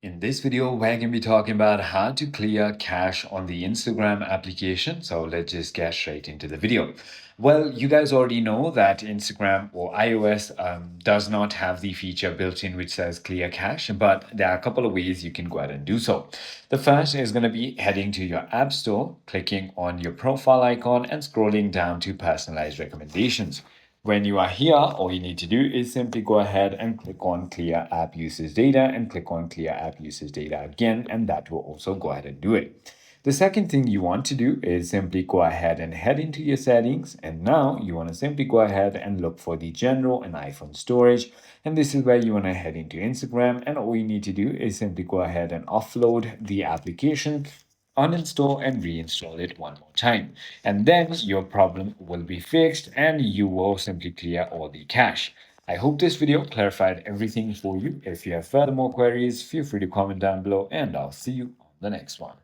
In this video, we're going to be talking about how to clear cache on the Instagram application. So let's just get straight into the video. Well, you guys already know that Instagram or iOS does not have the feature built in which says clear cache, but there are a couple of ways you can go ahead and do so. The first is going to be heading to your App Store, clicking on your profile icon and scrolling down to personalized recommendations. When you are here, all you need to do is simply go ahead and click on Clear App Usage Data and click on Clear App Usage Data again, and that will also go ahead and do it. The second thing you want to do is simply go ahead and head into your settings, and now you want to simply go ahead and look for the general and iPhone storage, and this is where you want to head into Instagram, and all you need to do is simply go ahead and offload the application, uninstall and reinstall it one more time, and then your problem will be fixed and you will simply clear all the cache. I hope this video clarified everything for you. If you have further more queries, feel free to comment down below and I'll see you on the next one.